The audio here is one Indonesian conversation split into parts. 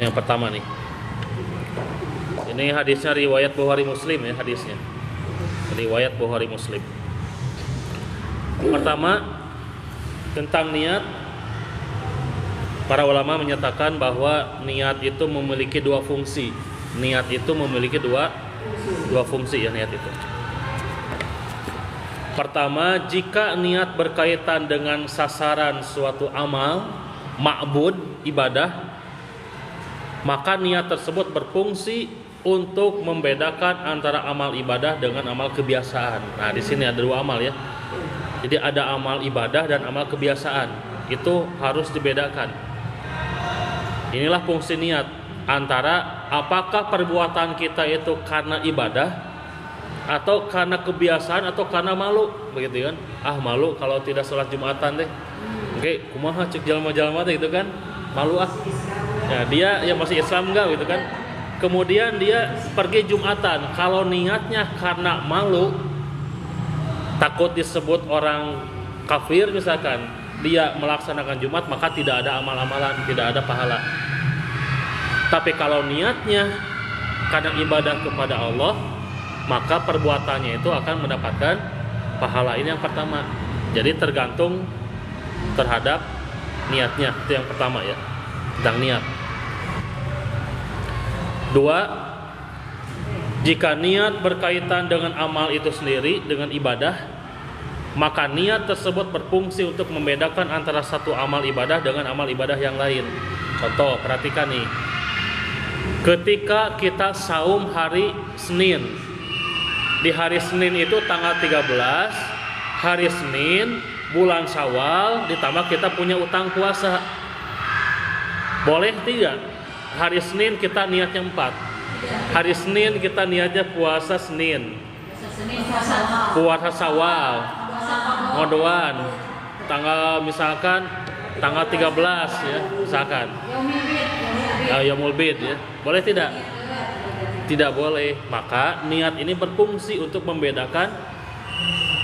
Yang pertama nih. Ini hadisnya riwayat Bukhari Muslim ya, hadisnya. Riwayat Bukhari Muslim. Pertama, tentang niat, para ulama menyatakan bahwa niat itu memiliki dua fungsi. Niat itu memiliki dua fungsi ya, niat itu. Pertama, jika niat berkaitan dengan sasaran suatu amal, ma'bud, ibadah, maka niat tersebut berfungsi untuk membedakan antara amal ibadah dengan amal kebiasaan. Nah, di sini ada dua amal ya. Jadi ada amal ibadah dan amal kebiasaan. Itu harus dibedakan. Inilah fungsi niat, antara apakah perbuatan kita itu karena ibadah atau karena kebiasaan atau karena malu, begitu kan? Ah, malu kalau tidak sholat Jumatan deh. Oke, kumaha cek jalma-jalma teh gitu kan? Malu ah. Ya, dia yang masih Islam enggak gitu kan? Kemudian dia pergi Jumatan. Kalau niatnya karena malu, takut disebut orang kafir misalkan, dia melaksanakan Jumat, maka tidak ada amal-amalan, tidak ada pahala. Tapi kalau niatnya karena ibadah kepada Allah, maka perbuatannya itu akan mendapatkan pahala. Ini yang pertama. Jadi tergantung terhadap niatnya. Itu yang pertama ya, tentang niat. Dua, jika niat berkaitan dengan amal itu sendiri, dengan ibadah, maka niat tersebut berfungsi untuk membedakan antara satu amal ibadah dengan amal ibadah yang lain. Contoh, perhatikan nih. Ketika kita saum hari Senin, di hari Senin itu tanggal 13, hari Senin, bulan Syawal, ditambah kita punya utang puasa. Boleh tidak? Hari Senin kita niatnya 4. Hari Senin kita niatnya puasa Senin. Puasa Syawal. Ngodoan. Tanggal misalkan tanggal 13 ya, misalkan. Yaumul Bid ya. Boleh tidak? Tidak boleh. Maka niat ini berfungsi untuk membedakan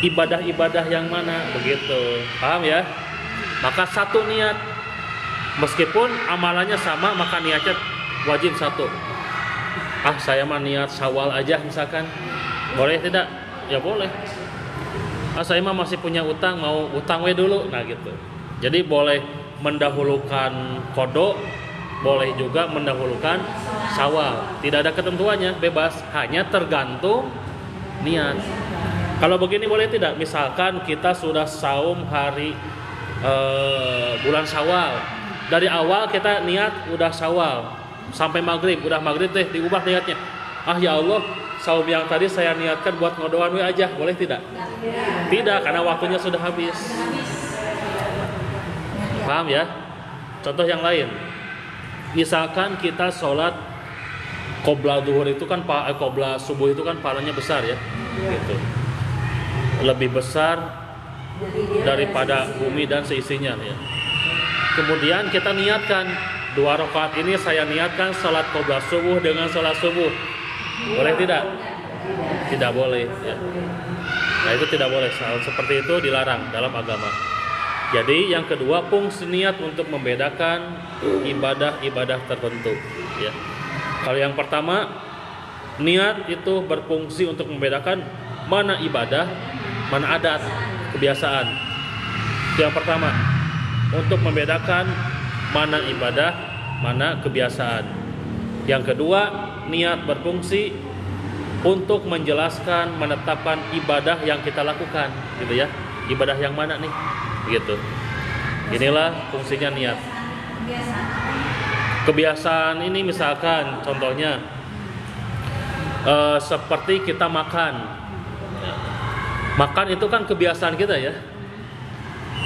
ibadah-ibadah yang mana, begitu. Paham ya? Maka satu niat, meskipun amalannya sama, maka niatnya wajib satu. Ah, saya mah niat Syawal aja misalkan. Boleh tidak? Ya boleh. Ah, saya mah masih punya utang, mau utang we dulu. Nah gitu. Jadi boleh mendahulukan qada, boleh juga mendahulukan Syawal. Tidak ada ketentuannya, bebas. Hanya tergantung niat. Kalau begini boleh tidak? Misalkan kita sudah saum hari bulan Syawal. Dari awal kita niat udah Syawal sampai maghrib, udah maghrib teh diubah niatnya. Ah ya Allah, saum yang tadi saya niatkan buat ngodoan we aja, boleh tidak? Tidak, karena waktunya sudah habis. Paham ya? Contoh yang lain. Misalkan kita sholat qobla zuhur itu kan qobla subuh itu kan pahalanya besar ya. Gitu. Lebih besar daripada bumi dan seisinya ya. Kemudian kita niatkan 2 rakaat ini saya niatkan salat qobla subuh dengan salat subuh. Boleh tidak? Tidak boleh ya. Nah, itu tidak boleh. Hal seperti itu dilarang dalam agama. Jadi yang kedua, fungsi niat untuk membedakan ibadah-ibadah tertentu ya. Kalau yang pertama, niat itu berfungsi untuk membedakan mana ibadah, mana adat, kebiasaan. Itu yang pertama. Untuk membedakan mana ibadah, mana kebiasaan. Yang kedua, niat berfungsi untuk menjelaskan, menetapkan ibadah yang kita lakukan, gitu ya. Ibadah yang mana nih? Gitu. Inilah fungsinya niat. Kebiasaan ini misalkan contohnya seperti kita makan. Makan itu kan kebiasaan kita ya.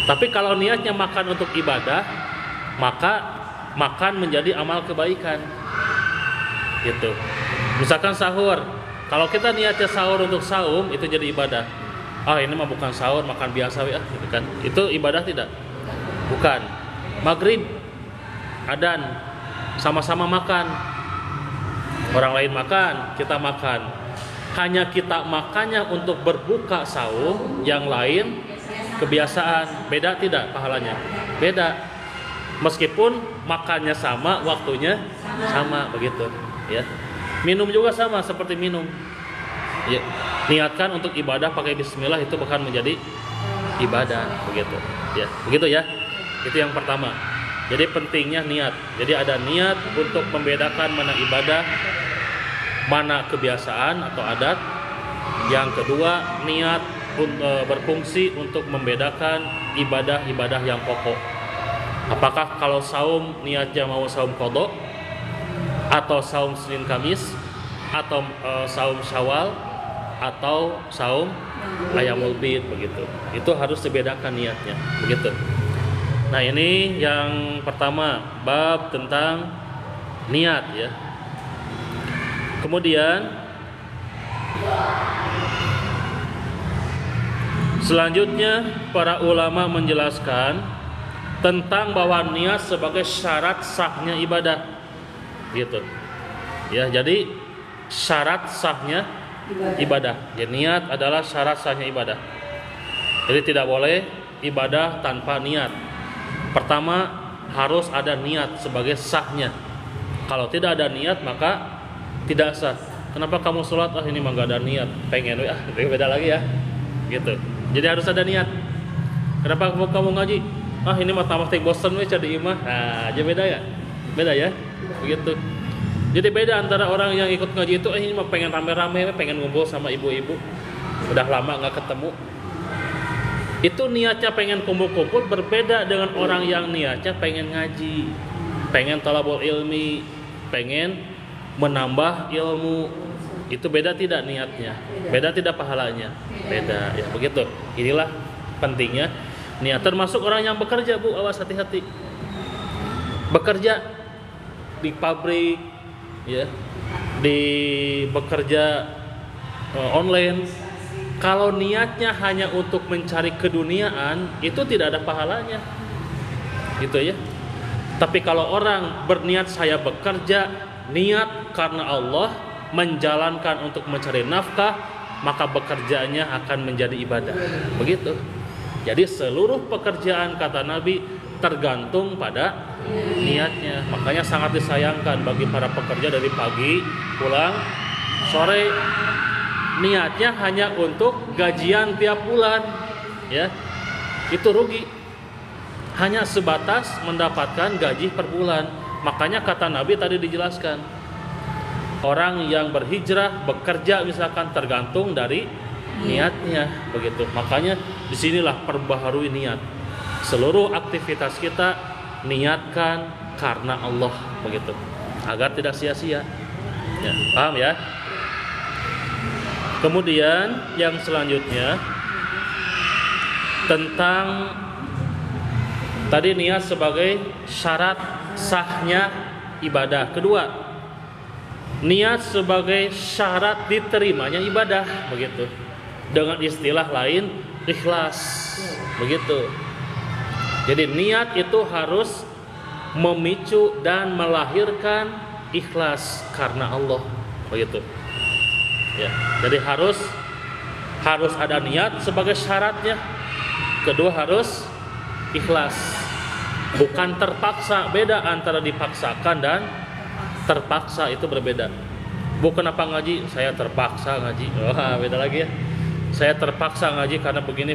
Tapi kalau niatnya makan untuk ibadah, maka makan menjadi amal kebaikan. Gitu. Misalkan sahur, kalau kita niatnya sahur untuk saum, itu jadi ibadah. Ah, ini mah bukan sahur, makan biasa ya, gitu kan. Itu ibadah tidak? Bukan. Maghrib, adzan, sama-sama makan. Orang lain makan, kita makan. Hanya kita makannya untuk berbuka saum, yang lain kebiasaan. Beda tidak pahalanya? Beda. Meskipun makannya sama, waktunya sama begitu, ya. Minum juga sama seperti minum. Ya, niatkan untuk ibadah pakai bismillah itu bahkan menjadi ibadah begitu. Ya, begitu ya. Itu yang pertama. Jadi pentingnya niat. Jadi ada niat untuk membedakan mana ibadah, mana kebiasaan atau adat. Yang kedua, niat berfungsi untuk membedakan ibadah-ibadah yang pokok. Apakah kalau saum niatnya mau saum qadha atau saum Senin Kamis atau saum Syawal atau saum Ayyamul Bid begitu. Itu harus dibedakan niatnya, begitu. Nah, ini yang pertama, bab tentang niat ya. Kemudian selanjutnya para ulama menjelaskan tentang bahwa niat sebagai syarat sahnya ibadah. Gitu. Ya, jadi syarat sahnya ibadah. Jadi niat adalah syarat sahnya ibadah. Jadi tidak boleh ibadah tanpa niat. Pertama, harus ada niat sebagai sahnya. Kalau tidak ada niat maka tidak sah. Kenapa kamu sholat? Ini mah gak ada niat. Pengen beda lagi ya. Gitu. Jadi harus ada niat. Kenapa kamu ngaji? Ini mah tamat bosan we jadi imah. Nah, aja beda ya. Beda ya. Begitu. Jadi beda antara orang yang ikut ngaji itu ini mah pengen rame-rame, pengen ngumpul sama ibu-ibu. Udah lama nggak ketemu. Itu niatnya pengen kumpul-kumpul, berbeda dengan orang yang niatnya pengen ngaji, pengen thalabul ilmi, pengen menambah ilmu. Itu beda tidak niatnya? Beda tidak pahalanya? Beda ya, begitu. Inilah pentingnya niat. Termasuk orang yang bekerja, Bu, awas hati-hati. Bekerja di pabrik ya, di bekerja online. Kalau niatnya hanya untuk mencari keduniaan, itu tidak ada pahalanya, gitu ya. Tapi kalau orang berniat saya bekerja, niat karena Allah, menjalankan untuk mencari nafkah, maka bekerjaannya akan menjadi ibadah. Begitu. Jadi seluruh pekerjaan kata Nabi tergantung pada niatnya. Makanya sangat disayangkan bagi para pekerja dari pagi pulang sore, niatnya hanya untuk gajian tiap bulan, ya, itu rugi. Hanya sebatas mendapatkan gaji per bulan. Makanya kata Nabi tadi dijelaskan, orang yang berhijrah bekerja misalkan tergantung dari niatnya, begitu. Makanya disinilah perbaharui niat. Seluruh aktivitas kita niatkan karena Allah, begitu, agar tidak sia-sia. Ya, paham ya? Kemudian yang selanjutnya tentang tadi niat sebagai syarat sahnya ibadah. Kedua, niat sebagai syarat diterimanya ibadah, begitu. Dengan istilah lain, ikhlas, begitu. Jadi niat itu harus memicu dan melahirkan ikhlas karena Allah, begitu. Ya, jadi harus ada niat sebagai syaratnya. Kedua, harus ikhlas, bukan terpaksa. Beda antara dipaksakan dan terpaksa, itu berbeda. Bu, kenapa ngaji? Saya terpaksa ngaji. Wah, beda lagi ya. Saya terpaksa ngaji karena begini.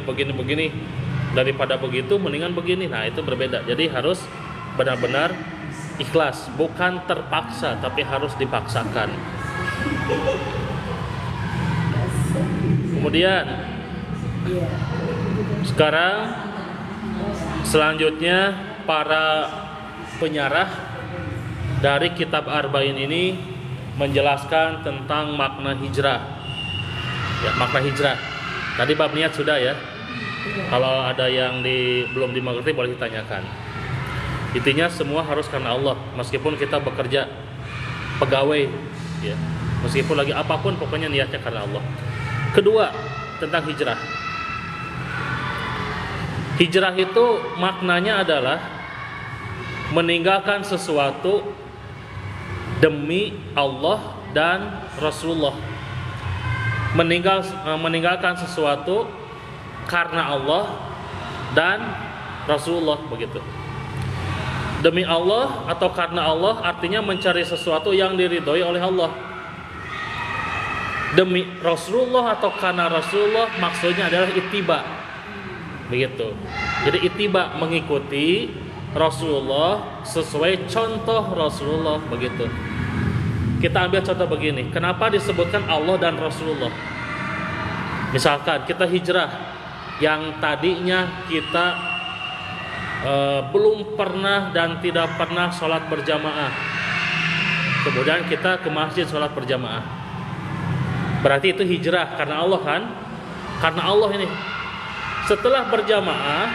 Daripada begitu mendingan begini. Nah, itu berbeda. Jadi harus benar-benar ikhlas, bukan terpaksa, tapi harus dipaksakan. Kemudian sekarang selanjutnya para penyarah dari kitab Arba'in ini menjelaskan tentang makna hijrah. Ya, makna hijrah. Tadi bab niat sudah ya. Kalau ada yang belum dimengerti boleh ditanyakan. Intinya semua harus karena Allah, meskipun kita bekerja pegawai ya. Meskipun lagi apapun, pokoknya niatnya karena Allah. Kedua, tentang hijrah. Hijrah itu maknanya adalah meninggalkan sesuatu demi Allah dan Rasulullah. Meninggalkan sesuatu karena Allah dan Rasulullah, begitu. Demi Allah atau karena Allah artinya mencari sesuatu yang diridhoi oleh Allah. Demi Rasulullah atau karena Rasulullah maksudnya adalah ittiba. Begitu. Jadi ittiba mengikuti Rasulullah sesuai contoh Rasulullah begitu. Kita ambil contoh begini. Kenapa disebutkan Allah dan Rasulullah? Misalkan kita hijrah yang tadinya kita belum pernah dan tidak pernah sholat berjamaah, kemudian kita ke masjid sholat berjamaah, berarti itu hijrah karena Allah kan? Karena Allah ini. Setelah berjamaah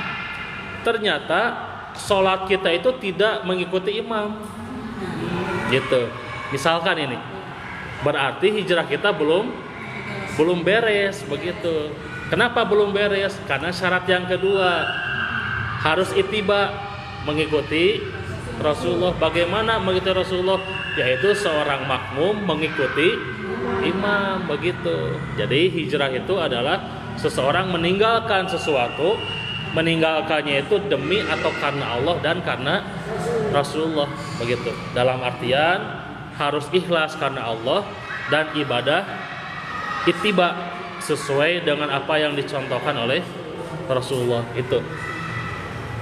ternyata sholat kita itu tidak mengikuti imam gitu. Misalkan ini berarti hijrah kita belum beres begitu. Kenapa belum beres? Karena syarat yang kedua harus ittiba mengikuti Rasulullah. Bagaimana mengikuti Rasulullah? Yaitu seorang makmum mengikuti imam begitu. Jadi hijrah itu adalah seseorang meninggalkan sesuatu, meninggalkannya itu demi atau karena Allah dan karena Rasulullah begitu. Dalam artian harus ikhlas karena Allah dan ibadah ittiba sesuai dengan apa yang dicontohkan oleh Rasulullah itu.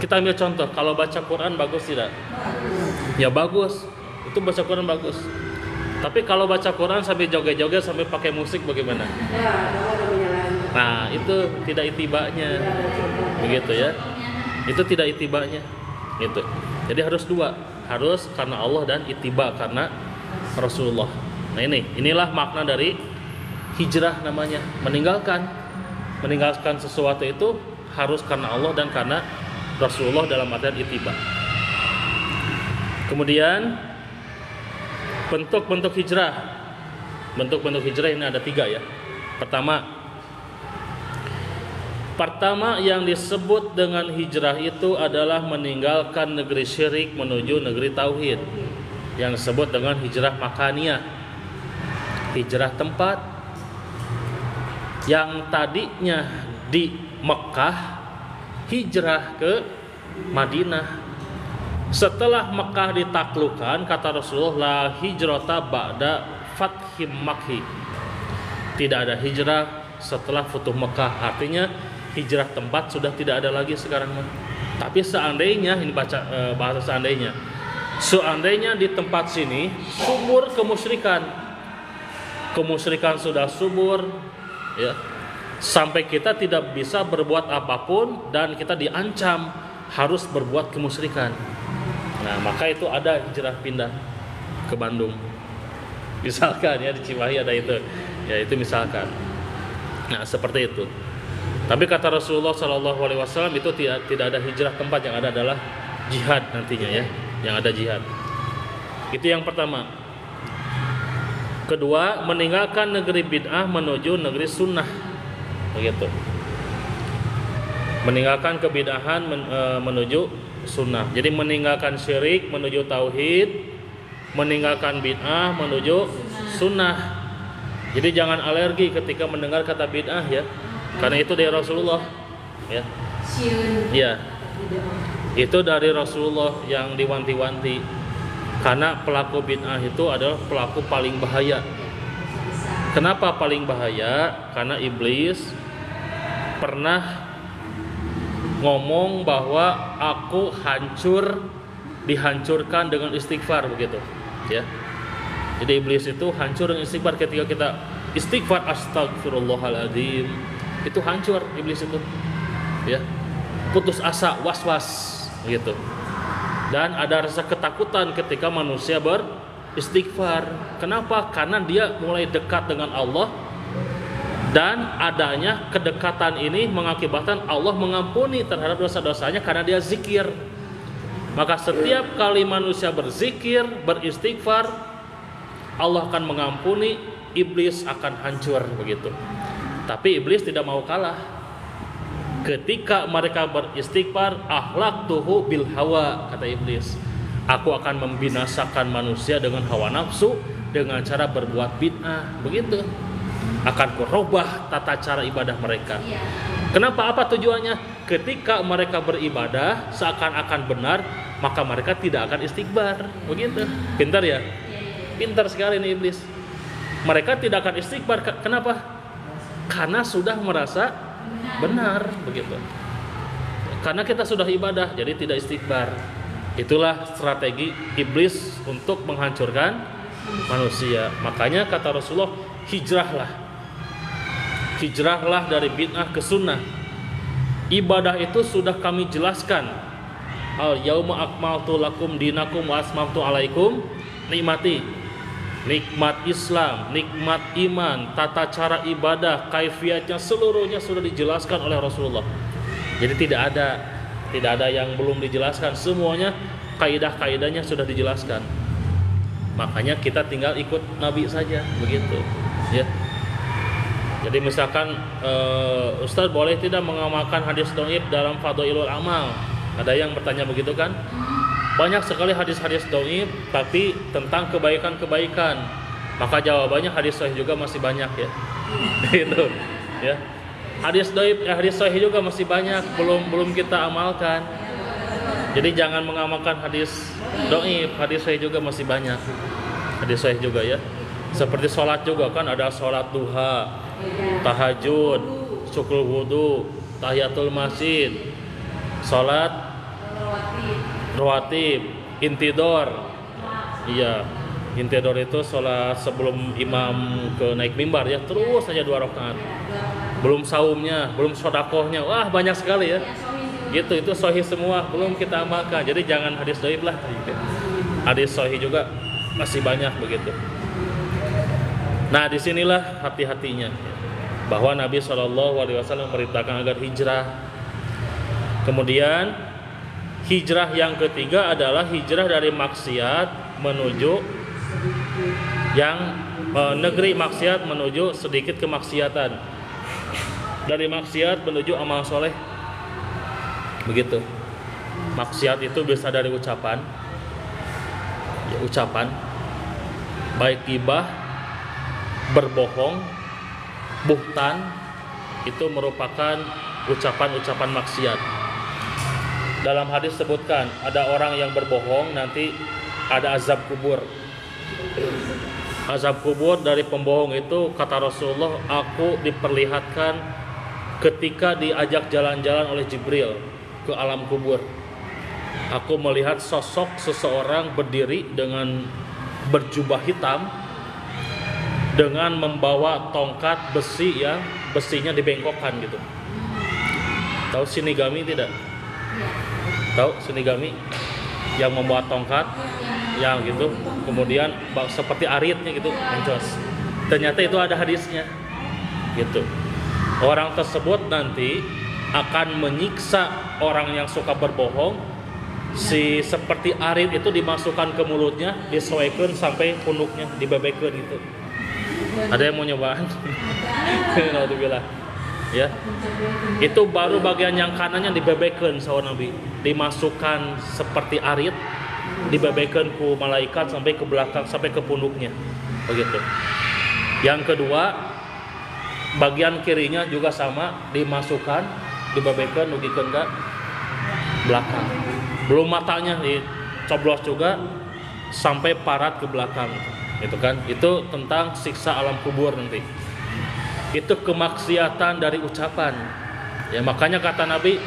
Kita ambil contoh, kalau baca Quran bagus tidak? Ya bagus, itu baca Quran bagus. Tapi kalau baca Quran sampai joget-joget sampai pakai musik bagaimana? Nah itu tidak itibanya, begitu ya. Itu tidak itibanya, gitu. Jadi harus dua, harus karena Allah dan itiba karena Rasulullah. Nah inilah makna dari hijrah namanya, meninggalkan sesuatu itu harus karena Allah dan karena Rasulullah dalam artian ittiba. Kemudian bentuk-bentuk hijrah. Bentuk-bentuk hijrah ini ada 3 ya. Pertama yang disebut dengan hijrah itu adalah meninggalkan negeri syirik menuju negeri tauhid. Yang disebut dengan hijrah makaniyah. Hijrah tempat. Yang tadinya di Mekah hijrah ke Madinah. Setelah Mekah ditaklukkan, kata Rasulullah, la hijrata ba'da fathim Makhi. Tidak ada hijrah setelah futuh Mekah. Artinya hijrah tempat sudah tidak ada lagi sekarang. Tapi seandainya, ini bahasa seandainya di tempat sini subur kemusyrikan sudah subur ya, sampai kita tidak bisa berbuat apapun dan kita diancam harus berbuat kemusyrikan. Nah, maka itu ada hijrah pindah ke Bandung. Misalkan ya di Cimahi ada itu. Ya itu misalkan. Nah, seperti itu. Tapi kata Rasulullah SAW itu tidak ada hijrah tempat, yang ada adalah jihad nantinya ya. Yang ada jihad. Itu yang pertama. Kedua, meninggalkan negeri bid'ah menuju negeri sunnah. Begitu. Meninggalkan kebid'ahan menuju sunnah. Jadi meninggalkan syirik menuju tauhid, meninggalkan bid'ah menuju sunnah. Jadi jangan alergi ketika mendengar kata bid'ah ya, karena itu dari Rasulullah ya. Iya. Itu dari Rasulullah yang diwanti-wanti. Karena pelaku bid'ah itu adalah pelaku paling bahaya. Kenapa paling bahaya? Karena iblis pernah ngomong bahwa aku dihancurkan dengan istighfar begitu ya. Jadi iblis itu hancur dengan istighfar. Ketika kita istighfar astagfirullahaladzim, itu hancur iblis itu ya, putus asa, was-was gitu. Dan ada rasa ketakutan ketika manusia beristighfar. Kenapa? Karena dia mulai dekat dengan Allah. Dan adanya kedekatan ini mengakibatkan Allah mengampuni terhadap dosa-dosanya karena dia zikir. Maka setiap kali manusia berzikir, beristighfar, Allah akan mengampuni, iblis akan hancur begitu. Tapi iblis tidak mau kalah. Ketika mereka beristighfar, ahlaktuhu bil hawa, kata iblis. Aku akan membinasakan manusia dengan hawa nafsu dengan cara berbuat bid'ah, begitu. Akan kurubah tata cara ibadah mereka. Kenapa? Apa tujuannya? Ketika mereka beribadah seakan-akan benar, maka mereka tidak akan istighbar. Begitu. Pintar ya? Pintar sekali nih iblis. Mereka tidak akan istighbar. Kenapa? Karena sudah merasa benar, begitu. Karena kita sudah ibadah, jadi tidak istighbar. Itulah strategi iblis untuk menghancurkan manusia. Makanya kata Rasulullah, hijrahlah dari bid'ah ke sunnah. Ibadah itu sudah kami jelaskan. Al yauma akmaltu lakum dinakum wa asmamtu alaikum nikmati. Nikmat Islam, nikmat iman, tata cara ibadah, kaifiatnya seluruhnya sudah dijelaskan oleh Rasulullah. Jadi tidak ada yang belum dijelaskan, semuanya kaidah-kaidahnya sudah dijelaskan. Makanya kita tinggal ikut Nabi saja, begitu. Ya. Jadi misalkan Ustaz boleh tidak mengamalkan hadis dhaif dalam fadhailul amal? Ada yang bertanya begitu kan? Banyak sekali hadis-hadis dhaif tapi tentang kebaikan-kebaikan. Maka jawabannya hadis sahih juga masih banyak ya. Gitu ya. Hadis dhaif, hadis sahih juga masih banyak belum kita amalkan. Jadi jangan mengamalkan hadis dhaif, hadis sahih juga masih banyak. Hadis sahih juga ya. Seperti sholat juga kan ada sholat duha, tahajud, syukur wudu, tahiyatul masjid, sholat rawatib, intidor. Iya, intidor itu sholat sebelum imam ke naik mimbar ya, terus saja 2 rakaat. Belum saumnya, belum sodakohnya, wah banyak sekali ya. Gitu, itu sahih semua, belum kita amalkan. Jadi jangan hadis dhaif lah. Hadis sahih juga masih banyak begitu. Nah disinilah hati-hatinya bahwa Nabi SAW memerintahkan agar hijrah. Kemudian hijrah yang ketiga adalah hijrah dari maksiat menuju negeri maksiat menuju sedikit kemaksiatan. Dari maksiat menuju amal soleh. Begitu. Maksiat itu bisa dari ucapan. Ya, ucapan baik ghibah, berbohong, buhtan, itu merupakan ucapan-ucapan maksiat. Dalam hadis sebutkan ada orang yang berbohong nanti ada azab kubur. Azab kubur dari pembohong itu kata Rasulullah, aku diperlihatkan ketika diajak jalan-jalan oleh Jibril ke alam kubur. Aku melihat sosok seseorang berdiri dengan berjubah hitam dengan membawa tongkat besi yang besinya dibengkokkan gitu. Tahu shinigami tidak? Tahu shinigami yang membuat tongkat yang gitu, kemudian seperti aritnya gitu mencos. Ternyata itu ada hadisnya gitu. Orang tersebut nanti akan menyiksa orang yang suka berbohong. Seperti arit itu dimasukkan ke mulutnya, disoekan sampai punuknya, dibebekan gitu. Ada yang mau nyobaan? Alhamdulillah. Ya, itu baru bagian yang kanannya dibebekan sama Nabi, dimasukkan seperti arit, dibebekan ku malaikat sampai ke belakang, sampai ke punuknya, begitu. Yang kedua, bagian kirinya juga sama, dimasukkan, dibebekan, nugikan ke belakang. Belum matanya dicoblos juga sampai parat ke belakang, gitu kan? Itu tentang siksa alam kubur nanti. Itu kemaksiatan dari ucapan. Ya, makanya kata Nabi,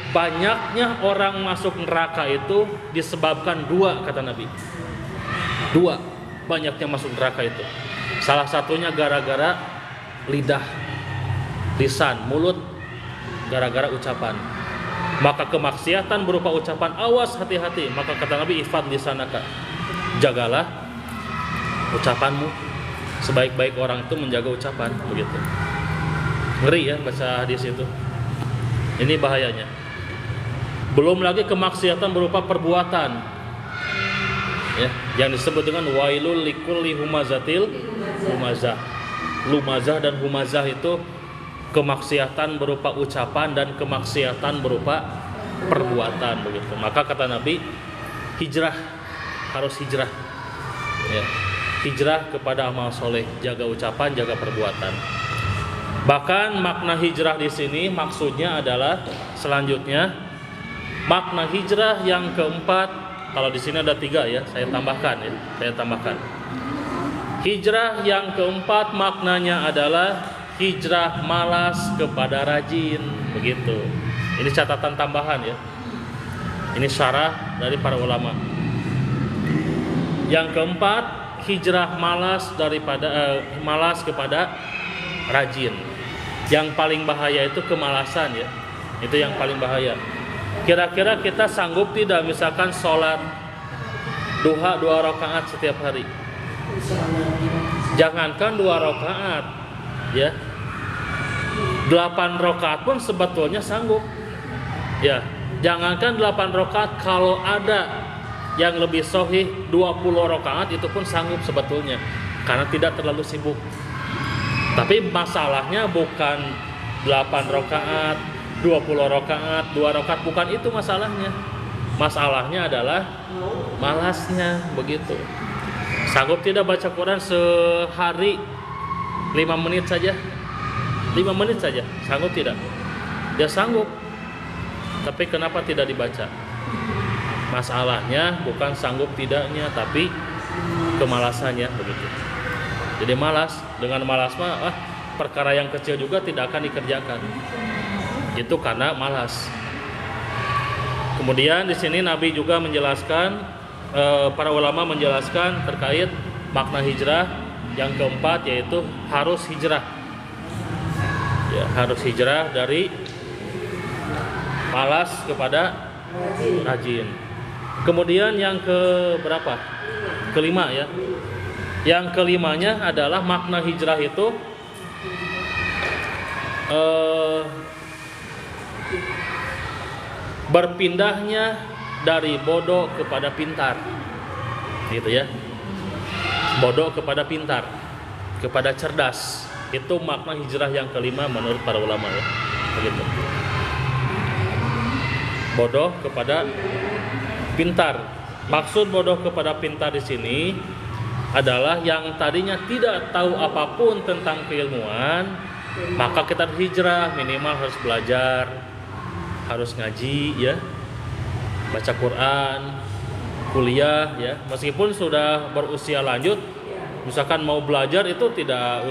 banyaknya orang masuk neraka itu disebabkan 2, kata Nabi. 2 banyaknya masuk neraka itu. Salah satunya gara-gara lidah, lisan, mulut, gara-gara ucapan. Maka kemaksiatan berupa ucapan, awas, hati-hati. Maka kata Nabi, ifad lisanaka, jagalah ucapanmu. Sebaik-baik orang itu menjaga ucapan, begitu. Ngeri ya baca hadis itu. Ini bahayanya. Belum lagi kemaksiatan berupa perbuatan. Ya, yang disebut dengan wailul likulli humazatil humazah. Lumazah dan humazah itu kemaksiatan berupa ucapan dan kemaksiatan berupa perbuatan, begitu. Maka kata Nabi, hijrah, harus hijrah. Ya. Hijrah kepada amal soleh, jaga ucapan, jaga perbuatan. Bahkan makna hijrah di sini maksudnya adalah selanjutnya Makna hijrah yang keempat, kalau di sini ada 3 ya, saya tambahkan. Hijrah yang keempat maknanya adalah hijrah malas kepada rajin, begitu. Ini catatan tambahan ya. Ini syarah dari para ulama. Yang keempat, hijrah malas kepada rajin. Yang paling bahaya itu kemalasan ya. Itu yang paling bahaya. Kira-kira kita sanggup tidak misalkan sholat duha 2 rakaat setiap hari? Jangankan 2 rakaat ya, 8 rakaat pun sebetulnya sanggup ya. Jangankan 8 rakaat, kalau ada yang lebih sahih 20 rakaat itu pun sanggup sebetulnya, karena tidak terlalu sibuk. Tapi masalahnya bukan 8 rakaat, 20 rakaat, 2 rakaat, bukan itu masalahnya. Masalahnya adalah malasnya, begitu. Sanggup tidak baca Quran sehari 5 menit saja? 5 menit saja, sanggup tidak? Dia sanggup. Tapi kenapa tidak dibaca? Masalahnya bukan sanggup tidaknya, tapi kemalasannya, begitu. Jadi malas, dengan malas mah perkara yang kecil juga tidak akan dikerjakan. Itu karena malas. Kemudian di sini Nabi juga menjelaskan, para ulama menjelaskan terkait makna hijrah yang keempat, yaitu harus hijrah. Ya, harus hijrah dari malas kepada rajin. Kemudian yang berapa? Kelima ya. Yang kelimanya adalah makna hijrah itu berpindahnya dari bodoh kepada pintar, gitu ya. Bodoh kepada pintar, kepada cerdas. Itu makna hijrah yang kelima menurut para ulama ya. Begitu. Bodoh kepada pintar. Maksud bodoh kepada pintar di sini adalah yang tadinya tidak tahu apapun tentang keilmuan, maka kita hijrah, minimal harus belajar, harus ngaji ya, baca Quran, kuliah ya. Meskipun sudah berusia lanjut, misalkan mau belajar itu tidak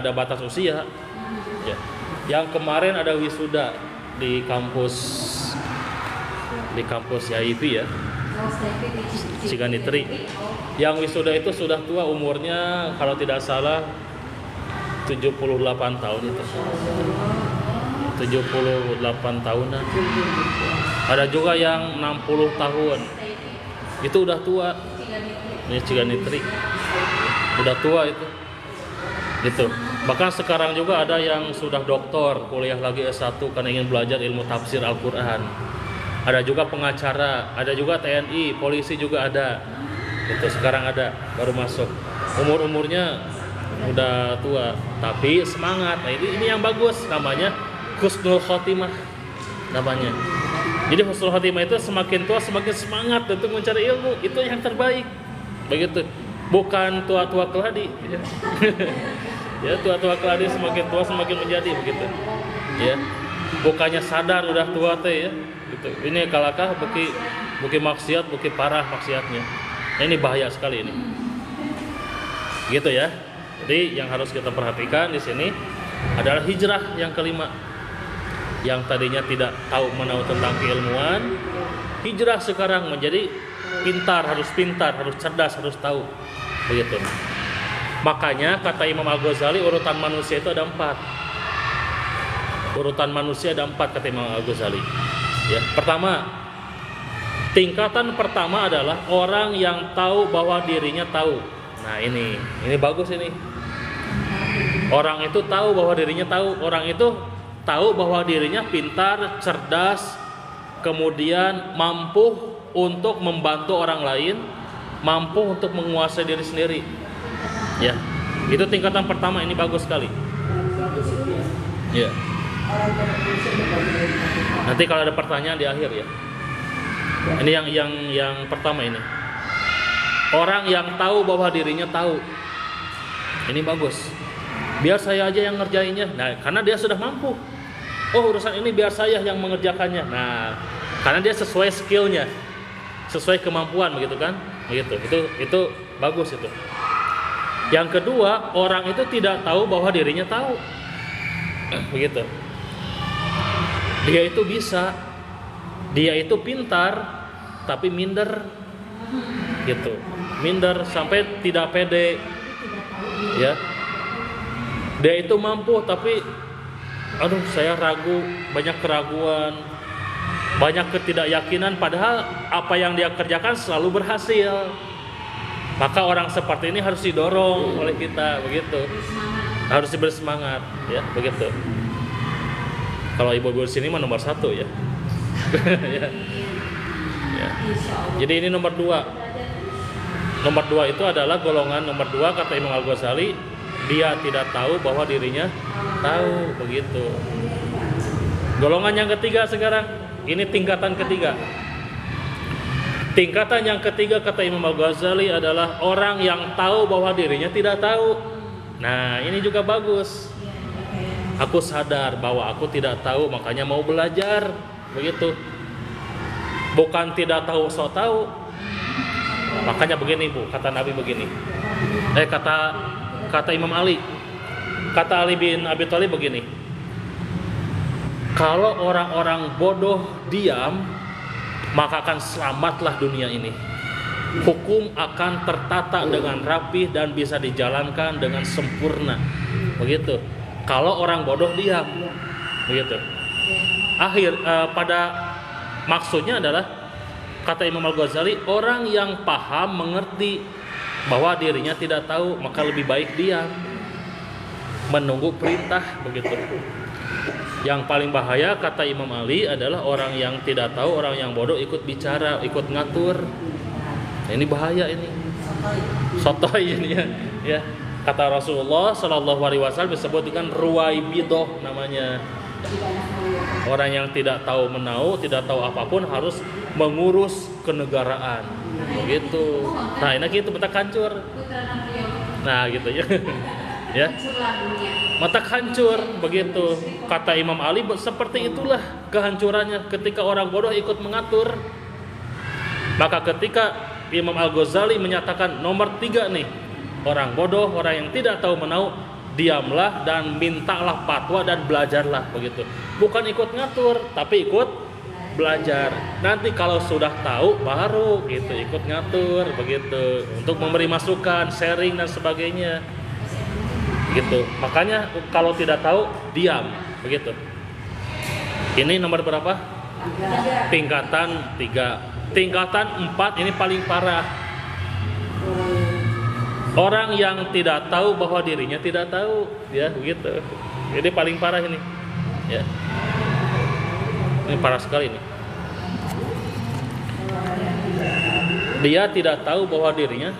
ada batas usia ya. Yang kemarin ada wisuda di kampus YIP ya, Ciganitri. Yang wisuda itu sudah tua umurnya, kalau tidak salah 78 tahun itu. 78 tahunan. Ada juga yang 60 tahun. Itu udah tua. Ini Ciganitri. Udah tua itu. Gitu. Bahkan sekarang juga ada yang sudah doktor, kuliah lagi S1 karena ingin belajar ilmu tafsir Al-Qur'an. Ada juga pengacara, ada juga TNI, polisi juga ada. Itu sekarang ada, baru masuk. Umurnya udah tua, tapi semangat. Nah, ini yang bagus, namanya husnul khotimah namanya. Jadi husnul khotimah itu semakin tua semakin semangat untuk mencari ilmu, itu yang terbaik. Begitu. Bukan tua-tua keladi. Ya, tua-tua keladi semakin tua semakin menjadi, begitu. Ya. Bukannya sadar udah tua teh ya. Gitu. Ini kalakah buki maksiat, buki parah maksiatnya. Nah, ini bahaya sekali ini. Gitu ya. Jadi yang harus kita perhatikan di sini adalah hijrah yang kelima. Yang tadinya tidak tahu menahu tentang keilmuan, hijrah sekarang menjadi pintar, harus cerdas, harus tahu. Begitu. Makanya kata Imam Al-Ghazali urutan manusia itu ada 4. Urutan manusia ada 4 kata Imam Al-Ghazali. Ya, pertama, tingkatan pertama adalah orang yang tahu bahwa dirinya tahu. Nah, ini bagus ini. Orang itu tahu bahwa dirinya tahu. Orang itu tahu bahwa dirinya pintar, cerdas, kemudian mampu untuk membantu orang lain, mampu untuk menguasai diri sendiri. Ya, itu tingkatan pertama, ini bagus sekali. Ya. Nanti kalau ada pertanyaan di akhir ya. Ini yang pertama ini. Orang yang tahu bahwa dirinya tahu. Ini bagus. Biar saya aja yang ngerjainnya. Nah, karena dia sudah mampu. Oh, urusan ini biar saya yang mengerjakannya. Nah, karena dia sesuai skillnya, sesuai kemampuan, begitu kan? Begitu. Itu bagus itu. Yang kedua, orang itu tidak tahu bahwa dirinya tahu. Begitu. Dia itu bisa, dia itu pintar, tapi minder, gitu. Minder sampai tidak pede, ya. Dia itu mampu, tapi aduh saya ragu, banyak keraguan, banyak ketidakyakinan, padahal apa yang dia kerjakan selalu berhasil. Maka orang seperti ini harus didorong oleh kita, begitu. Harus diberi semangat, ya, begitu. Kalau ibu-ibu di sini mah nomor 1 ya. Ya. Ya. Jadi ini nomor 2. Nomor 2 itu adalah golongan nomor 2 kata Imam Al-Ghazali, dia tidak tahu bahwa dirinya tahu, begitu. Golongan yang ketiga sekarang, ini tingkatan ketiga. Tingkatan yang ketiga kata Imam Al-Ghazali adalah orang yang tahu bahwa dirinya tidak tahu. Nah, ini juga bagus. Aku sadar bahwa aku tidak tahu, makanya mau belajar, begitu. Bukan tidak tahu sok tahu. Makanya begini Bu, kata Nabi begini. Kata Imam Ali. Kata Ali bin Abi Thalib begini. Kalau orang-orang bodoh diam, maka akan selamatlah dunia ini. Hukum akan tertata dengan rapi dan bisa dijalankan dengan sempurna. Begitu. Kalau orang bodoh diam, begitu. Pada maksudnya adalah kata Imam Al-Ghazali, orang yang paham mengerti bahwa dirinya tidak tahu, maka lebih baik diam, menunggu perintah, begitu. Yang paling bahaya kata Imam Ali adalah orang yang tidak tahu, orang yang bodoh ikut bicara, ikut ngatur. Nah, ini bahaya ini. Sotoy ini ya. Kata Rasulullah Shallallahu Alaihi Wasallam disebut dengan ruwaibidoh namanya. Orang yang tidak tahu menau, tidak tahu apapun harus mengurus kenegaraan, begitu. Nah ini gitu mata hancur. Nah gitu ya, ya. Mata hancur, begitu. Kata Imam Ali seperti itulah kehancurannya ketika orang bodoh ikut mengatur. Maka ketika Imam Al-Ghazali menyatakan nomor 3 nih, orang bodoh, orang yang tidak tahu menau, diamlah dan mintalah fatwa dan belajarlah, begitu. Bukan ikut ngatur, tapi ikut belajar. Nanti kalau sudah tahu baru gitu ikut ngatur, begitu. Untuk memberi masukan, sharing dan sebagainya. Gitu. Makanya kalau tidak tahu diam, begitu. Ini nomor berapa? Tingkatan 3. Tingkatan 4 ini paling parah. Orang yang tidak tahu bahwa dirinya tidak tahu, ya begitu. Ini paling parah ini, ya. Ini parah sekali ini. Dia tidak tahu bahwa dirinya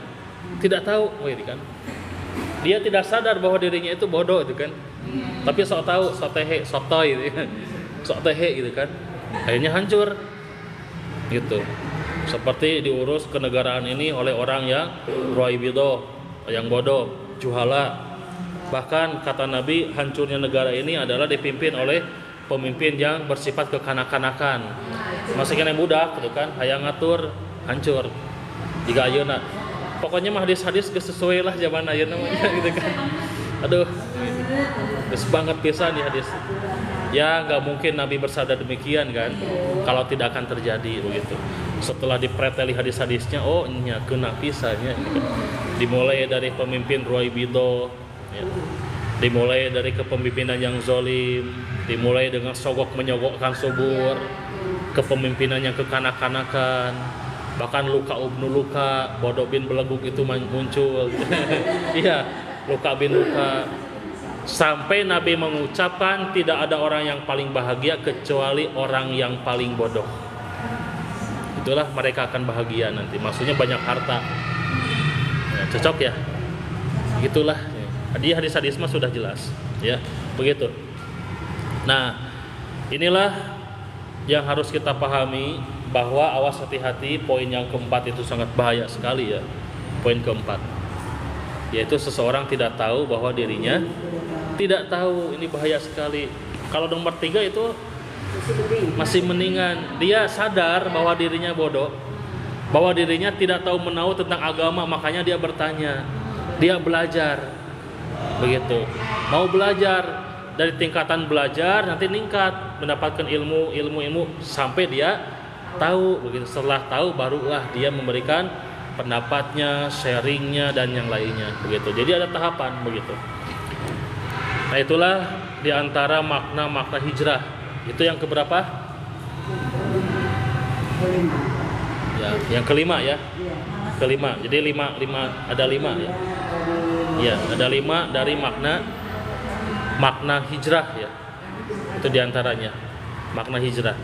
tidak tahu, oh ini kan. Dia tidak sadar bahwa dirinya itu bodoh, itu kan. Tapi sok tahu, sok tehe, sok toy, gitu kan. Sok tehe, gitu kan. Akhirnya hancur, gitu. Seperti diurus kenegaraan ini oleh orang yang ruwaibidoh, yang bodoh, juhala. Bahkan kata Nabi, hancurnya negara ini adalah dipimpin oleh pemimpin yang bersifat kekanak-kanakan. Masih kena budak, gitu kan, hayang ngatur, hancur. Jika ayeuna, pokoknya mah hadis-hadis geus sesuai lah zaman ayeuna namanya, gitu kan. Aduh, geus banget pisan di hadis. Ya nggak mungkin Nabi bersabda demikian kan, kalau tidak akan terjadi, begitu. Setelah dipreteli hadis-hadisnya, oh nya kena pisannya. Dimulai dari pemimpin ruwaibidoh, ya. Dimulai dari kepemimpinan yang zolim, dimulai dengan sogok menyogokkan subur, kepemimpinan yang kekanak-kanakan, bahkan luka ubnu luka, bodoh bin beleguk itu muncul. Iya, luka bin luka. Sampai Nabi mengucapkan tidak ada orang yang paling bahagia kecuali orang yang paling bodoh. Itulah mereka akan bahagia nanti. Maksudnya banyak harta. Ya, cocok ya. Gitulah. Di hadis-hadis mah sudah jelas, ya. Begitu. Nah, inilah yang harus kita pahami, bahwa awas hati-hati. Poin yang keempat itu sangat bahaya sekali ya. Poin keempat, yaitu seseorang tidak tahu bahwa dirinya tidak tahu. Ini bahaya sekali. Kalau nomor 3 itu Masih masih mendingan. Dia sadar bahwa dirinya bodoh, bahwa dirinya tidak tahu menahu tentang agama, makanya dia bertanya, dia belajar, begitu. Mau belajar, dari tingkatan belajar nanti meningkat, mendapatkan ilmu sampai dia tahu, begitu. Setelah tahu barulah dia memberikan pendapatnya, sharingnya dan yang lainnya, begitu. Jadi ada tahapan, begitu. Nah itulah diantara makna hijrah. Itu yang keberapa? Ya, yang kelima ya. Kelima. Jadi lima ada 5 ya. Ya, ada 5 dari makna hijrah ya. Itu diantaranya makna hijrah.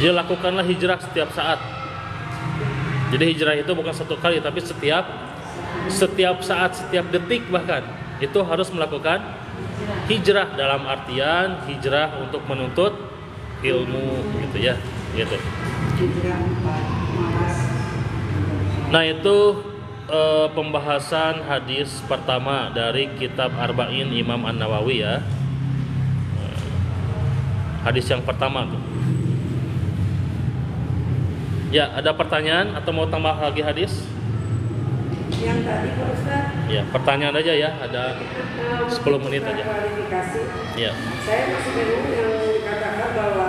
Jadi lakukanlah hijrah setiap saat. Jadi hijrah itu bukan satu kali, tapi setiap saat, setiap detik bahkan itu harus melakukan hijrah, dalam artian hijrah untuk menuntut ilmu gitu ya, gitu. Nah itu pembahasan hadis pertama dari kitab Arba'in Imam An-Nawawi ya. Hadis yang pertama tuh. Ya, ada pertanyaan atau mau tambah lagi hadis? yang tadi Pak Ustaz. Ya, pertanyaan aja ya, ada 10 menit aja. Klarifikasi. Ya. Saya masih bingung yang dikatakan bahwa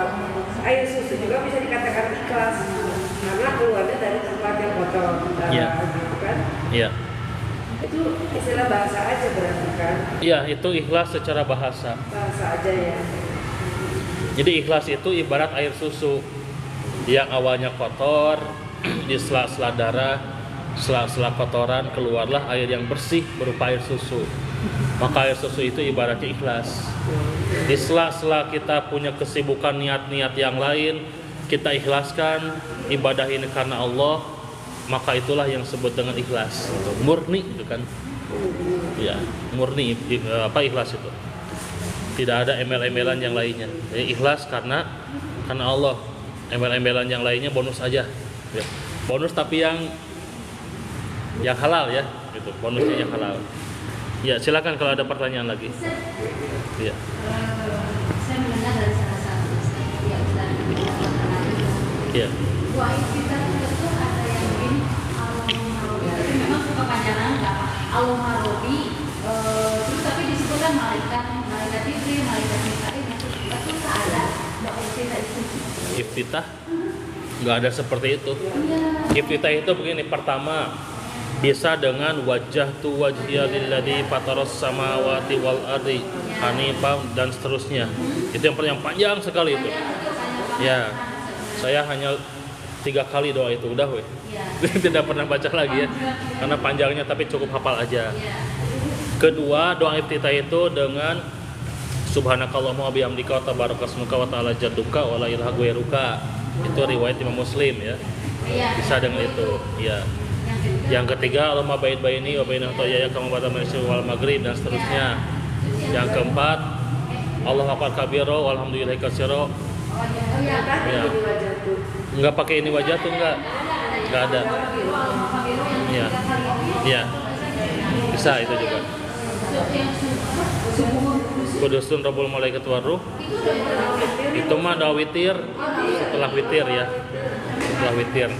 air susu juga bisa dikatakan ikhlas karena keluarnya dari tempat yang kotor, Ya. gitu kan? Iya. Itu istilah bahasa aja berarti kan? Iya, itu ikhlas secara bahasa. Bahasa aja ya. Jadi ikhlas itu ibarat air susu yang awalnya kotor, di sela-sela darah, sela-sela kotoran keluarlah air yang bersih berupa air susu. Maka air susu itu ibaratnya ikhlas. Di sela-sela kita punya kesibukan niat-niat yang lain, kita ikhlaskan ibadah ini karena Allah, maka itulah yang disebut dengan ikhlas. Murni itu kan. Ya, murni ikhlas itu. Tidak ada embel-embelan yang lainnya. Jadi ikhlas karena Allah. Embel-embelan yang lainnya bonus aja. Ya. Bonus tapi yang halal ya, gitu. Bonusnya yang halal. Ya, silakan kalau ada pertanyaan lagi. Ya. Saya mendengar dari salah satu yang Ya. wah kita itu ada yang begini Al-Marobi, tapi memang kepanjangan nggak apa Al-Marobi, terus tapi disebutkan malaikat Jibril, malaikat Mikail, tapi nggak ada istilah itu. Iftitah nggak ada seperti itu. Iftitah itu begini, pertama bisa dengan wajah tu wajhiya lilladzi fataras samawati wal ardi hanifan dan seterusnya. Itu yang panjang sekali itu. Ya, saya hanya 3 kali doa itu udah weh. Tidak pernah baca lagi ya, karena panjangnya, tapi cukup hafal aja. Kedua, doa iftitah itu dengan subhanakallahumma wa bihamdika wa tabarakasmuka wa ta'ala jadduka wa la ilaha ghairuka. Itu riwayat Imam Muslim ya. Bisa dengan itu. Ya. Yang ketiga, Allahumma ba'id baini wa baina khataaya kama ba'da maghribi wal maghrib dan seterusnya. Yang keempat, Allahu akbar kabira walhamdulillahi katsira. Ya. Enggak pakai ini wajah tuh enggak ada. Iya. Iya. Bisa itu juga. Kudusun Rabbul Malaikat Waruh. Itu mah doa witir, setelah witir ya. Setelah witir.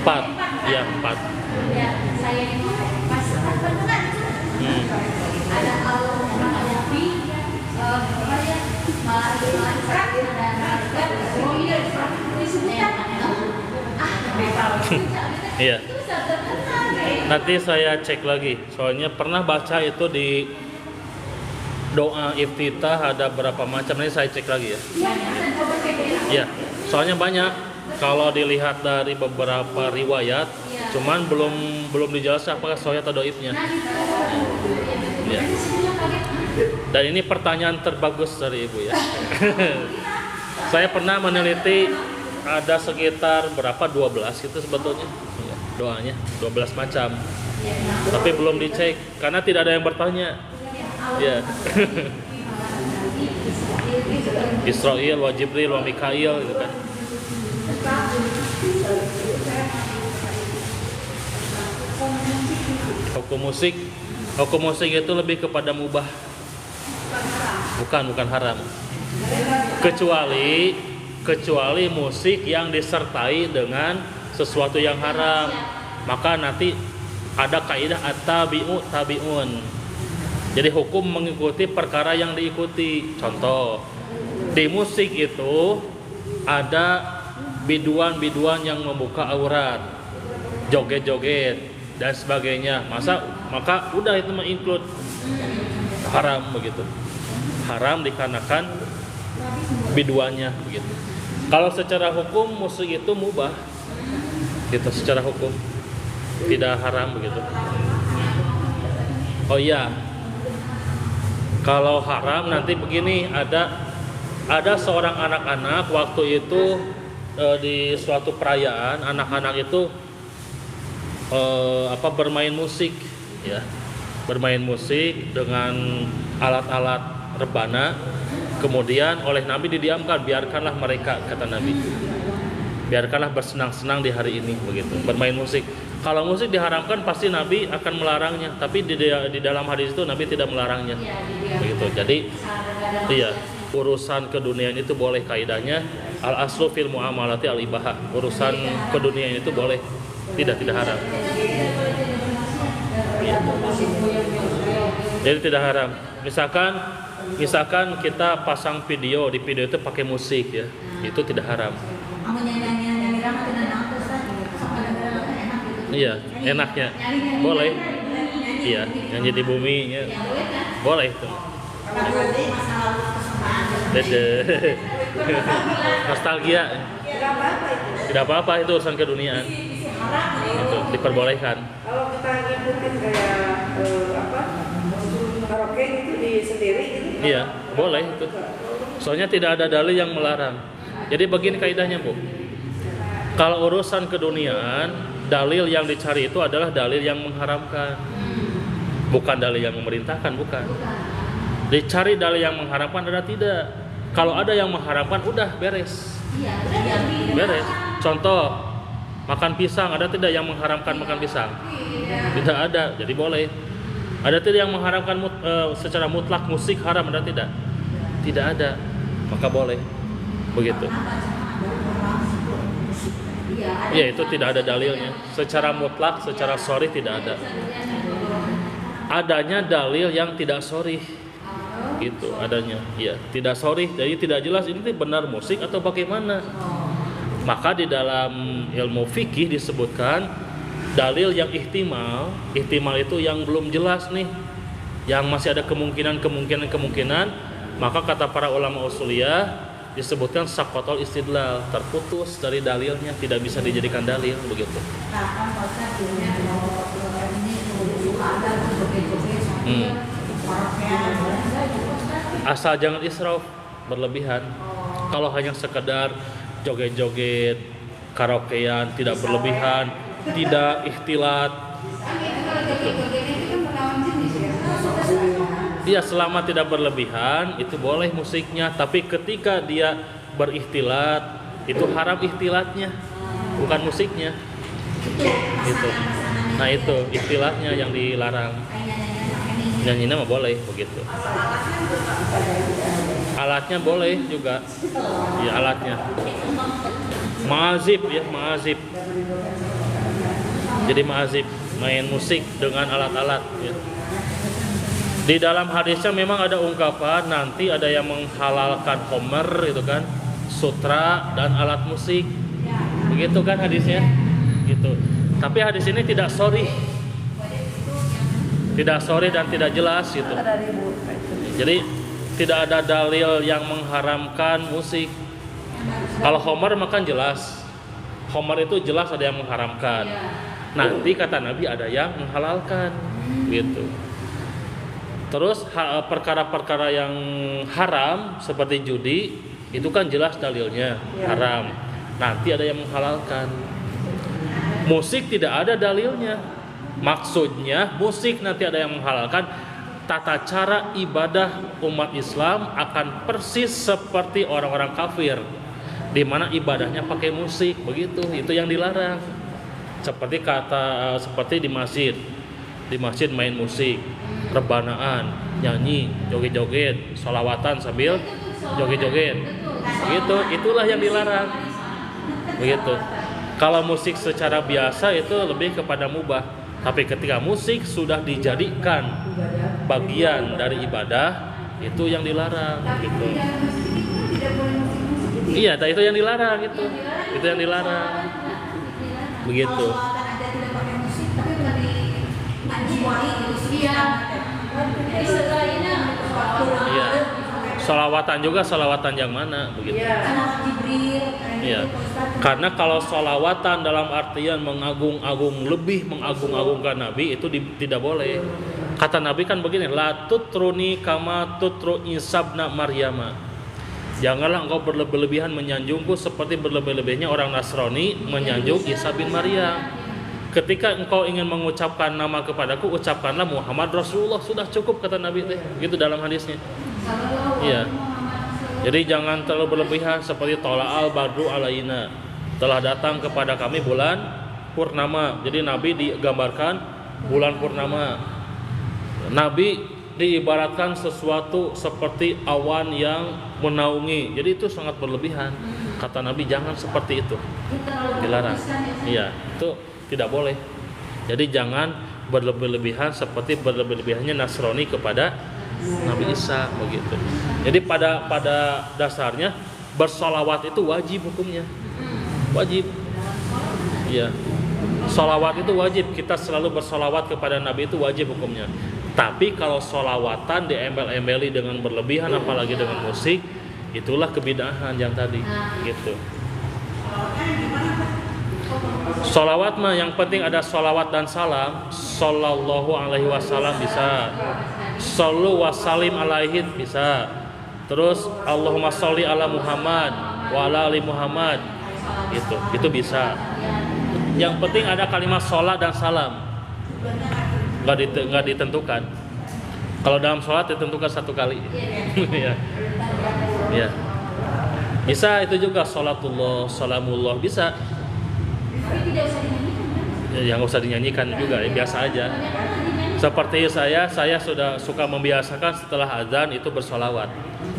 4. Ya, 4. Saya itu pas ada Al-Marobi, malaikat dan malaikat. Oh iya, disebutkan. Iya. Nanti saya cek lagi. Soalnya pernah baca itu di doa iftitah ada berapa macam. Nanti saya cek lagi ya. Iya. Soalnya banyak. Kalau dilihat dari beberapa riwayat, cuman belum dijelaskan apakah sahih atau dhaifnya. Ya. Dan ini pertanyaan terbagus dari Ibu ya. Saya pernah meneliti ada sekitar berapa 12 itu sebetulnya ya, doanya 12 macam. Tapi belum dicek karena tidak ada yang bertanya. Ya. Israil wa Jibril wa Mikail gitu kan. Hukum musik itu lebih kepada mubah. bukan haram. Kecuali musik yang disertai dengan sesuatu yang haram, maka nanti ada kaidah at-tabi'u tabi'un. Jadi hukum mengikuti perkara yang diikuti. Contoh, di musik itu ada biduan-biduan yang membuka aurat, joget-joget dan sebagainya. Maka udah itu include haram begitu. Haram dikarenakan biduannya begitu. Kalau secara hukum musik itu mubah. Gitu secara hukum. Tidak haram begitu. Oh iya. Kalau haram nanti begini, ada seorang anak-anak waktu itu di suatu perayaan, anak-anak itu bermain musik ya. Bermain musik dengan alat-alat rebana. Kemudian oleh Nabi didiamkan, biarkanlah mereka, kata Nabi. Biarkanlah bersenang-senang di hari ini begitu, bermain musik. Kalau musik diharamkan pasti Nabi akan melarangnya, tapi di dalam hadis itu Nabi tidak melarangnya. Begitu. Jadi iya, urusan keduniaan itu boleh kaidahnya al aslu fil muamalati al ibaha. Urusan keduniaan itu boleh, tidak haram. Iya. Jadi tidak haram. Misalkan kita pasang video, di video itu pakai musik ya, itu tidak haram. Iya, enaknya boleh. Iya, nyanyi di bumi ya. Boleh itu. Nostalgia. Tidak apa-apa itu urusan keduniaan. Itu diperbolehkan. Kalau kita ngikutin kayak karaoke gitu di sendiri gitu. Iya, boleh itu. Soalnya tidak ada dalil yang melarang. Jadi begini kaidahnya, Bu. Kalau urusan keduniaan, dalil yang dicari itu adalah dalil yang mengharamkan. Bukan dalil yang memerintahkan, bukan. Dicari dalil yang mengharamkan ada tidak. Kalau ada yang mengharamkan udah beres. Beres. Contoh, makan pisang, ada tidak yang mengharamkan makan pisang? Tidak ada, jadi boleh. Ada tidak yang mengharamkan secara mutlak musik haram, ada tidak? Tidak ada, maka boleh. Begitu. Ya itu tidak ada dalilnya. Secara mutlak, secara sharih tidak ada. Adanya dalil yang tidak sharih. Gitu adanya. Ya, tidak sharih, jadi tidak jelas ini benar musik atau bagaimana. Maka di dalam ilmu fikih disebutkan dalil yang ihtimal itu yang belum jelas nih, yang masih ada kemungkinan, maka kata para ulama usuliyah disebutkan saqatul istidlal, terputus dari dalilnya, tidak bisa dijadikan dalil begitu. Asal jangan israf, berlebihan. Kalau hanya sekedar joget-joget, karaokean, tidak berlebihan, tidak ikhtilat. Dia selama tidak berlebihan itu boleh musiknya, tapi ketika dia berikhtilat itu haram ikhtilatnya, bukan musiknya. Gitu. Nah itu ikhtilatnya yang dilarang. Nyanyinya mah boleh begitu. Alatnya boleh juga. Ya alatnya. Ma'azib ya, ma'azib. Jadi ma'azib, main musik dengan alat-alat ya. Di dalam hadisnya memang ada ungkapan nanti ada yang menghalalkan homer itu kan, sutra dan alat musik. Begitu kan hadisnya? Gitu. Tapi hadis ini tidak sharih. Tidak sharih dan tidak jelas gitu. Jadi tidak ada dalil yang mengharamkan musik. Kalau homer makan jelas. Homer itu jelas ada yang mengharamkan. Nanti kata Nabi ada yang menghalalkan gitu. Terus perkara-perkara yang haram seperti judi itu kan jelas dalilnya haram. Nanti ada yang menghalalkan. Musik tidak ada dalilnya. Maksudnya musik nanti ada yang menghalalkan. Tata cara ibadah umat Islam akan persis seperti orang-orang kafir, di mana ibadahnya pakai musik begitu. Itu yang dilarang. Seperti di masjid main musik. rebanaan, nyanyi, joget-joget, sholawatan sambil joget-joget. Begitu, itulah yang dilarang. Begitu. Kalau musik secara biasa itu lebih kepada mubah. Tapi ketika musik sudah dijadikan bagian dari ibadah, itu yang dilarang. Gitu. Iya, itu yang dilarang itu. Itu yang dilarang. Begitu. Iya. Sholawatan juga, sholawatan yang mana begitu. Iya. Karena kalau sholawatan dalam artian lebih mengagung-agungkan Nabi itu tidak boleh. Kata Nabi kan begini, la tutruni kama tutru Isabna Maryama. Janganlah engkau berlebihan menyanjungku seperti berlebih-lebihnya orang Nasrani menyanjung Isa bin Maryam. Ketika engkau ingin mengucapkan nama kepadaku, ucapkanlah Muhammad Rasulullah, sudah cukup kata Nabi itu. Gitu dalam hadisnya. Iya. Jadi jangan terlalu berlebihan seperti tola'al badru alaina. Telah datang kepada kami bulan purnama. Jadi Nabi digambarkan bulan purnama. Nabi diibaratkan sesuatu seperti awan yang menaungi. Jadi itu sangat berlebihan. Kata Nabi jangan seperti itu. Dilarang. Iya, itu tidak boleh. Jadi jangan berlebihan seperti berlebihannya Nasrani kepada Nabi Isa begitu. Jadi pada dasarnya bersolawat itu wajib hukumnya. Wajib. Iya. Solawat itu wajib. Kita selalu bersolawat kepada Nabi itu wajib hukumnya. Tapi kalau solawatan diembel-embeli dengan berlebihan, apalagi dengan musik, itulah kebidahan yang tadi. Gitu. Solawat mah yang penting ada solawat dan salam. Sallallahu alaihi wasallam bisa. Sallu wasallim alaihi bisa. Terus Allahumma sholli ala Muhammad wa ala ali Muhammad. Itu bisa. Yang penting ada kalimat sholat dan salam. Nggak ditentukan. Kalau dalam sholat ditentukan satu kali. Ya. Ya. Bisa itu juga sholatullah, salamullah bisa. Tapi tidak usah dinyanyikan kan? Ya, nggak usah dinyanyikan juga, ya, biasa aja. Seperti saya sudah suka membiasakan setelah azan itu bersolawat.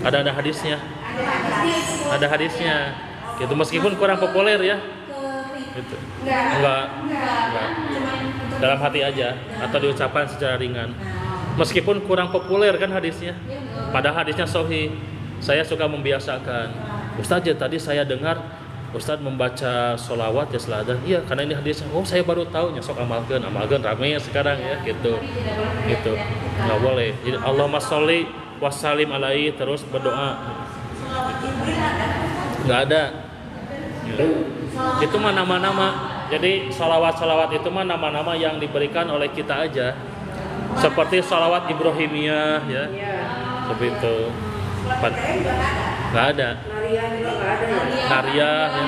Ada hadisnya. Ada hadisnya. Gitu meskipun kurang populer ya. Gitu. Enggak. Dalam hati aja atau diucapkan secara ringan. Meskipun kurang populer kan hadisnya. Padahal hadisnya sahih. Saya suka membiasakan. Ustaz, tadi saya dengar Ustaz membaca sholawat ya setelah azan. Iya, karena ini hadisnya. Oh, saya baru tahu. Sok amalkan rame sekarang ya, gitu. Gitu. Nggak boleh. Jadi Allahumma sholli wasallim alaihi terus berdoa. Nggak ada. Gitu. Itu mah nama-nama. Jadi sholawat itu mah nama-nama yang diberikan oleh kita aja. Seperti sholawat Ibrahimiyah ya. Seperti itu. Nggak ada. Karya ya.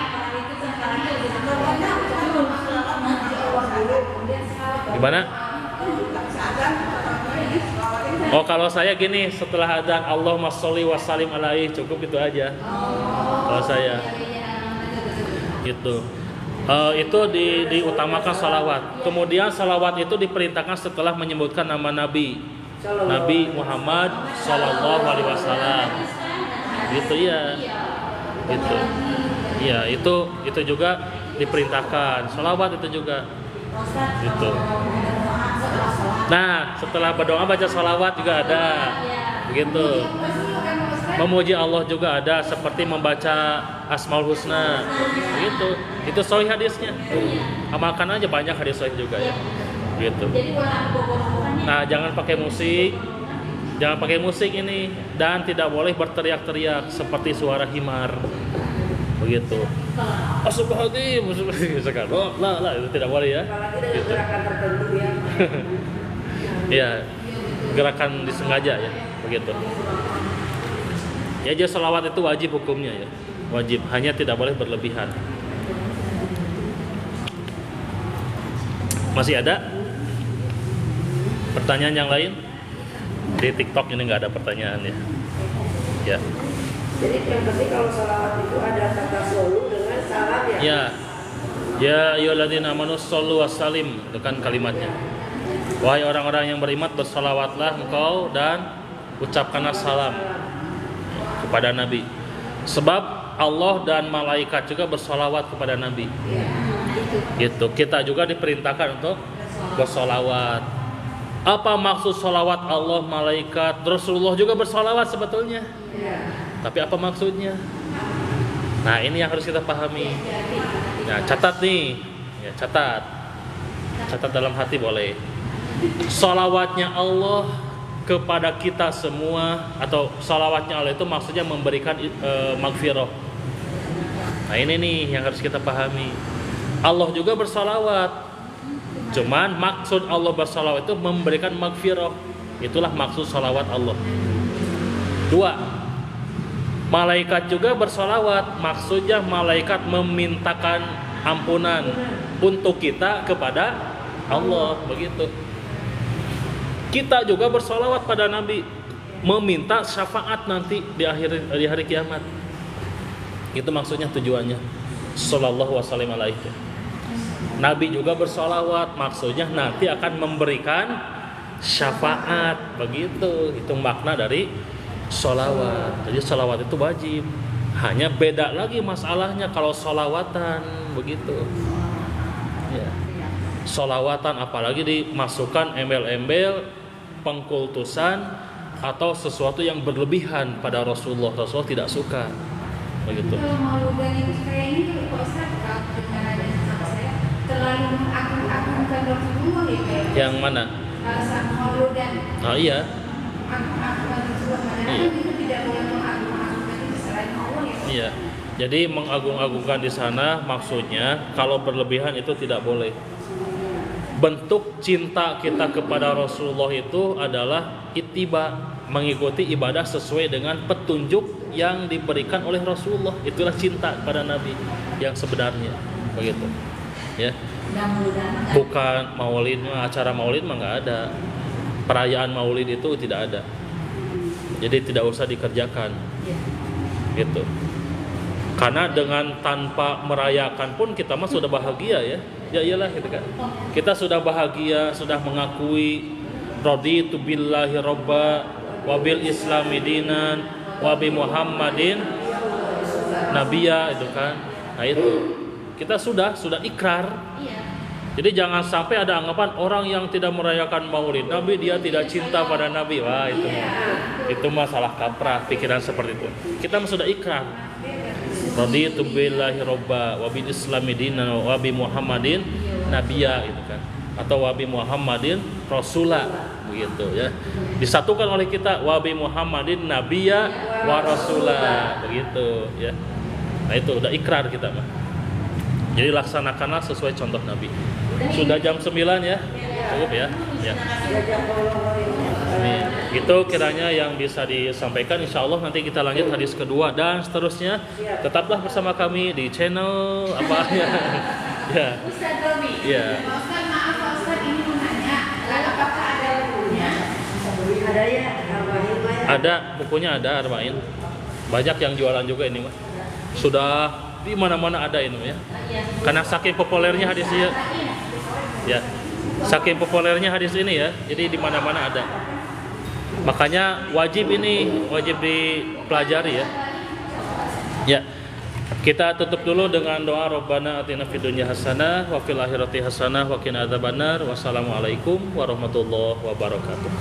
Gimana? Oh, kalau saya gini, setelah adzan Allahumma sholli wa sallim alaihi, cukup itu aja. Kalau saya gitu. Itu diutamakan salawat. Kemudian salawat itu diperintahkan setelah menyebutkan nama Nabi Muhammad Sallallahu Alaihi Wasallam. Gitu ya. Gitu. Ya, itu juga diperintahkan. Salawat itu juga. Gitu. Nah, setelah berdoa baca salawat juga ada. Begitu. Memuji Allah juga ada, seperti membaca Asmaul Husna. Begitu. Itu sahih hadisnya. Amalkan aja, banyak hadis sahih juga ya. Gitu. Nah, jangan pakai musik. Jangan pakai musik ini, dan tidak boleh berteriak-teriak seperti suara himar. Begitu. Astagfirullahaladzim, sekarang. Lah, itu tidak boleh ya. Gitu. Gerakan tertentu ya. Ya, gerakan disengaja ya, begitu. Ya, jadi selawat itu wajib hukumnya ya, wajib. Hanya tidak boleh berlebihan. Masih ada pertanyaan yang lain? Di TikTok ini nggak ada pertanyaan ya. Ya. Jadi yang penting kalau sholawat itu ada kata solu dengan salam ya. Ya. Ya ayyuhalladzina amanu shollu wassalim, itu kan kalimatnya. Wahai orang-orang yang beriman, bersolawatlah engkau dan ucapkanlah salam kepada Nabi. Sebab Allah dan malaikat juga bersolawat kepada Nabi. Gitu. Kita juga diperintahkan untuk bersolawat. Apa maksud solawat Allah, malaikat, Rasulullah juga bersolawat sebetulnya. Tapi apa maksudnya? Nah, ini yang harus kita pahami. Nah, catat nih, ya, catat dalam hati boleh. Solawatnya Allah kepada kita semua, atau solawatnya Allah itu maksudnya memberikan magfirah. Nah, ini nih yang harus kita pahami. Allah juga bersolawat, cuman maksud Allah bersolawat itu memberikan magfirah. Itulah maksud solawat Allah. 2, malaikat juga bersolawat, maksudnya malaikat memintakan ampunan untuk kita kepada Allah, begitu. Kita juga bersolawat pada Nabi, meminta syafaat nanti di hari kiamat. Itu maksudnya, tujuannya. Sallallahu wasallam alaihi. Nabi juga bersolawat, maksudnya nanti akan memberikan syafaat, begitu. Itu makna dari solawat. Jadi solawat itu wajib. Hanya beda lagi masalahnya kalau solawatan, begitu. Ya. Solawatan apalagi dimasukkan embel-embel pengkultusan atau sesuatu yang berlebihan pada Rasulullah. Rasulullah tidak suka, begitu. Kalau mauludan itu kayak ini tuh Pak Ustaz, kalau dengan adanya sama saya terlalu mengagung-agungkan Rasulullah ya kayak. Yang mana? Sama mauludan. Oh iya. Agung-agungkan Rasulullah, padahal itu tidak boleh mengagung-agungkan itu selain Allah ya. Iya. Jadi mengagung-agungkan di sana maksudnya kalau berlebihan itu tidak boleh. Bentuk cinta kita kepada Rasulullah itu adalah ittiba, mengikuti ibadah sesuai dengan petunjuk yang diberikan oleh Rasulullah. Itulah cinta kepada Nabi yang sebenarnya, begitu. Ya. Bukan maulid, acara maulid mah nggak ada. Perayaan maulid itu tidak ada. Jadi tidak usah dikerjakan. Gitu. Karena dengan tanpa merayakan pun kita mah sudah bahagia ya. Ya iyalah gitu kan. Kita sudah bahagia, sudah mengakui raditu billahi robba wa bil islami dinan wa bi Muhammadin nabiyya, itu kan. Nah itu kita sudah ikrar. Jadi jangan sampai ada anggapan orang yang tidak merayakan Maulid Nabi dia tidak cinta pada Nabi. Wah, itu masalah kaprah pikiran seperti itu. Kita sudah ikrar. Raditu billahi robba wa bil islami dinan wa bi Muhammadin nabiyya, gitu kan. Atau wa bi Muhammadin rasula, begitu ya. Disatukan oleh kita wa bi Muhammadin nabiyya wa rasula, begitu ya. Nah itu udah ikrar kita mah. Jadi laksanakanlah sesuai contoh Nabi. Sudah jam 9 ya. Cukup ya. Ya. Amin. Itu kiranya yang bisa disampaikan. Insya Allah nanti kita lanjut hadis kedua dan seterusnya. Tetaplah bersama kami di channel apa ya. Ya. Ustaz Robi. Ya. Ustaz, maaf Ustaz, ini mau nanya, apakah ada bukunya? Ada ya, Arba'in mah ya. Ada bukunya, ada Arba'in. Banyak yang jualan juga ini mah. Sudah di mana-mana ada ini ya. Karena saking populernya hadis ini. Ya. Saking populernya hadis ini ya. Jadi di mana-mana ada. Makanya wajib dipelajari ya. Ya. Kita tutup dulu dengan doa Rabbana atina fid dunya hasanah wa fil akhirati hasanah wa qina adzabannar. Wassalamualaikum warahmatullahi wabarakatuh.